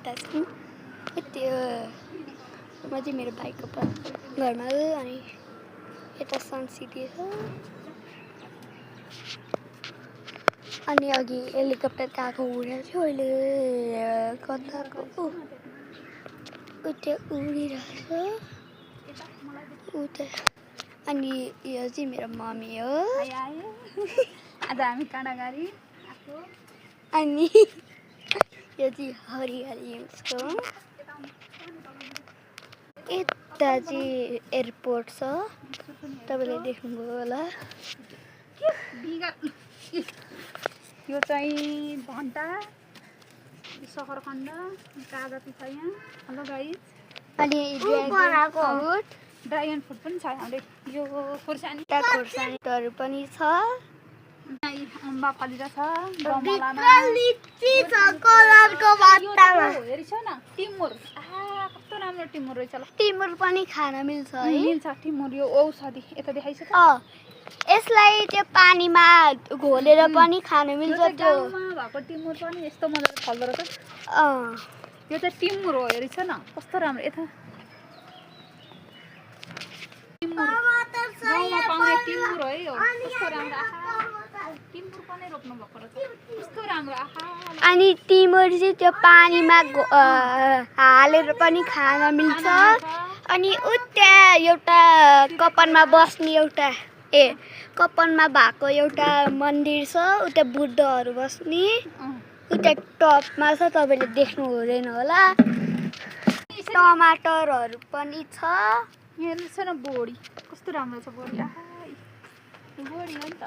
यता छन् त्यो म चाहिँ मेरो भाइको घरमा हो अनि यता सनसिटी छ अनि अघि हेलिकप्टर गएको उडेको थियो अहिले कताको उता उडिरहेछ उता अनि यो चाहिँ मेरो मम्मी हो आज हामी काँडागाडी अनि यो चाहिँ हरियाली हिल्सको यता चाहिँ एयरपोर्ट छ तपाईँले देख्नुभयो होला यो चाहिँ घन्टा सहरखण्ड कागती छ यहाँ हेलो गाइस अनि ड्रागन फ्रुट पनि छ हामीले यो खोर्सानी खोर्सानीहरू पनि छ अम्बा फलिरहेछ गमलामा हेरी छ न टिमुर कस्तो राम्रो टिमुर रहेछ ल टिमुर पनि खान मिल्छ है मिल्छ टिमुर यो औषधि यता देखाइछ त यसलाई त्यो पानीमा घोलेर पनि खान मिल्छ त्यो गाउँमा भएको टिमुर पनि यस्तो मजाले फल्दो रहेछ यो चाहिँ टिमुर हो हेरी छ न कस्तो राम्रो यता गाउँमा पाउने टिमुर है यो कस्तो राम्रो टिमुर पनि रोप्नु भएको रहेछ कस्तो राम्रो अनि टिमुर चाहिँ त्यो पानीमा हालेर पनि खान मिल्छ अनि उता एउटा कपनमा बस्ने एउटा कपनमा भएको एउटा मन्दिर छ उता बुद्धहरू बस्ने उता टपमा छ तपाईँले देख्नु हुँदैन होला टमाटरहरू पनि छ यहाँ छ न बोडी कस्तो राम्रो छ बोडी बोडी हो नि त